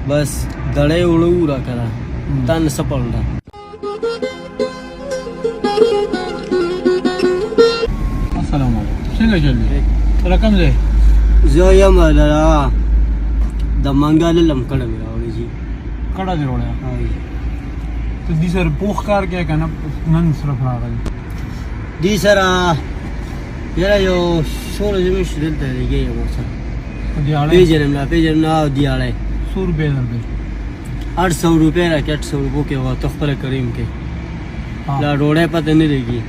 بس دړې وړو را کړه تن سپړل السلام علیکم څنګه جلدی رقم دې زه یم لرا د منګال لم کړه مې راوړی جی کړه دې وړه هاي ته دې سره پوخ کار کې کنه نن صرف راغلی دې سره یاره یو شور زمي شدل ته لګي یو سره دې اړه پیجرم نا دیاله 100 روپے درته 800 روپے را 800 روپے کې وته خپل کریم کې لا ډوړې پته نه لګي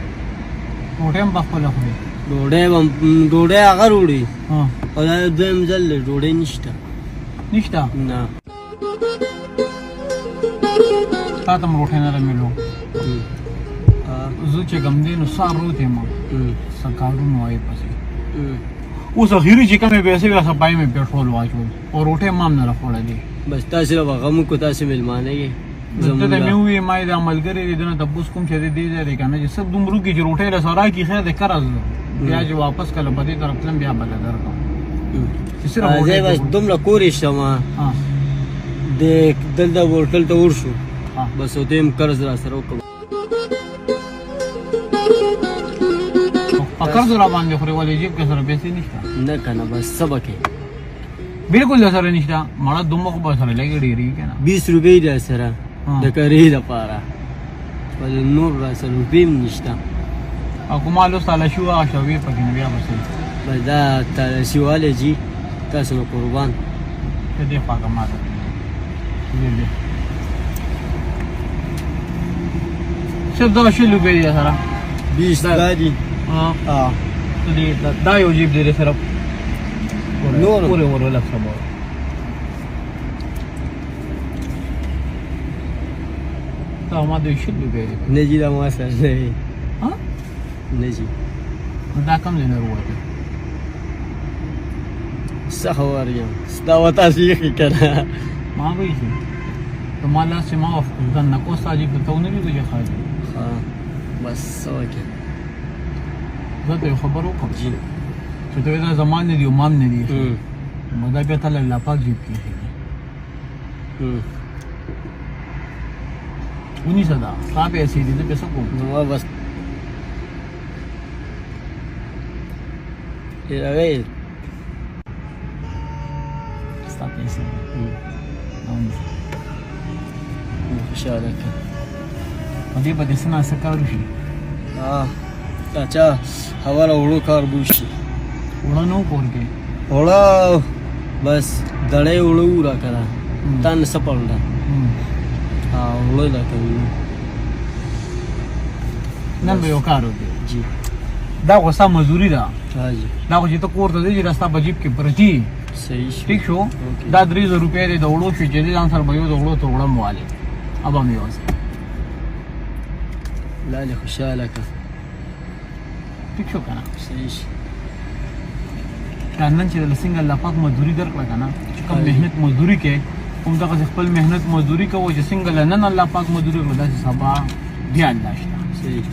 ډوړې هم بخپل خوري ډوړې هغه وړي ها او دا دویم ځل ډوړې نشته نه تا ته روټه نه ملو زه چې کوم دین سار روته ما سکارونو وای پسې اوس اخیری چې کومه پیسې واسه پای مې پټرول واچول او روټه مام نه راخوړه دي بس تاسو له غم کو تاسو ملمانه کې زموږ ته مې وی ما د عملګری دې نه تاسو کوم چې دې دې کنه چې سب دومره کې روټه له سارا کې خیر دې کرز بیا چې واپس کله بده طرف تلم بیا بل درکم چې سره زه بس دومره کورې شمه د دلته ورټل ته ورشو بس او دیم قرض را سره وکړ قرض را باندې خوري ولې جیب کې سره پیسې نشته نه کنه بس سبکه بالکل سره نشته مړه دومره خو سره لګي ډیری کنه 20 روپے در سره د کری لپاره ول نور را سره روپې نشته او کومه له سالا شو شوې پکې نه بیا بس دا تاسو سیواله جی تاسو قربان دې پاګه ماته دې څه دا شلو به یې سره 20 دادی دې دا یو جیب دې سره نور پورې لک سمو تا ما دې شلو به نه جی دا ما سره نه ها نه جی دا کوم نه وروته سخوار یم ستا وتا شي کنه ما وایي ته ما لا سم اوف ځنه کو ساجي په تو نه ویږي خاطر ها بس سوکه زه ته خبرو کوم چې دا زمان نه دی امام نه دی مو دا به تعالی الله پاک جیب کې ونی صدا صاحب ایسي دي په څه کوم نو بس راوي stop ایسي خوشاله که دې په دې سنا څه کار وشي اچھا حواله وړو کار بوشي وړو نو پورګي وړو بس دړې وړو را کړه تن سپړل وړو دا کوي نن به یو کار وکړي جی دا غوسه مزدوري ده حاجی دا خو چې ته کور ته ځې راستا په جیب کې پرتی صحیح ٹھیک شو دا 300 روپے دې د وړو شو چې ځان سره به یو د وړو ته وړم والے ابا مې وځه لا له خوشاله که ٹھیک شو کنه صحیح نن چې د سنگل لپاک مزدوري درکړه کنه چې کوم مهنت مزدوري کې کوم دغه خپل مهنت مزدوري کوي چې سنگل نن الله پاک مزدوري ولا چې سبا بیا نشته صحیح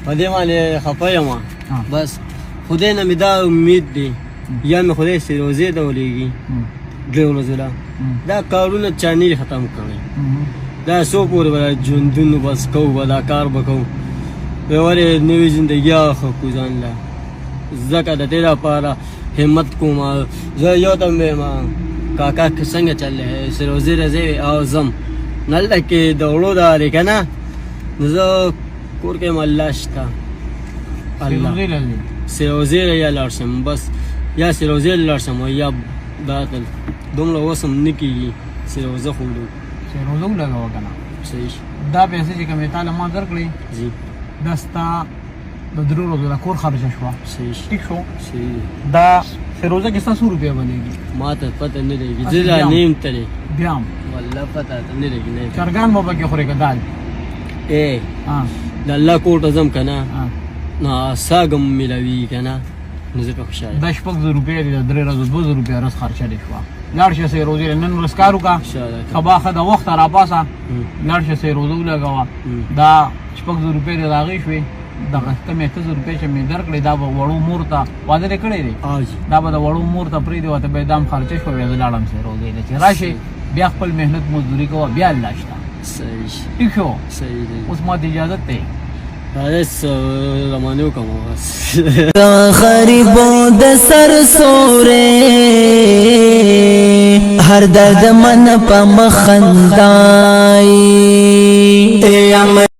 په دې باندې خپه یم بس خدای نه مې دا امید دی یا مې خدای سره روزه ته ولېږي ډېر زړه دا کارونه چاني ختم کړي دا سو پورې ولا ژوندون بس کوو ولا کار وکړو به وره نوې ژوندۍ خو ځان لا زکه د دې لپاره همت کوم زه یو ته ما کاکا څنګه چلې سره روزه راځي او زم نل کې دوړو دا لري کنه زه کور کې ملاشتا الله سروزه یا لارسم بس یا سروزه لارسم یا داتل دومره وسم نکیږي سروزه خولو سروزه لګاو کنه صحیح دا پیسې چې کومه تعالی ما درکړي جی دستا د درو ورځې د کور خرچ شو صحیح ٹھیک شو صحیح دا سروزه کې 100 روپیا بنېږي ما ته پته نه لګي زړه نیم ترې بیا والله پته نه لګي نه چرګان مو پکې خوري کدال ها د الله کوټ زم کنه نو ساګم ملوي کنه نو زه په خوشاله 10 روپیا د 3 روپیا رس خرچه دي شو لاړ شه سه روزي نن ورسکارو کا خبا خدا وخت را پاسه لاړ شه سه روزو لګوا دا 10 روپیا د راغی شوي دغه کمه 1000 روپیا چې مې درکړې دا وړو مور ته واده کړې دي دا به د وړو مور ته پری دی وته به دام خرچه شو وې لاړم سه روزي چې راشي بیا خپل مهنت مزدوري کوه بیا الله شته صحیح ٹھیک شو صحیح دی اوس ما ته اجازه ته بس رمانو کوم بس غریبو د سر سورې هر درد من په مخندای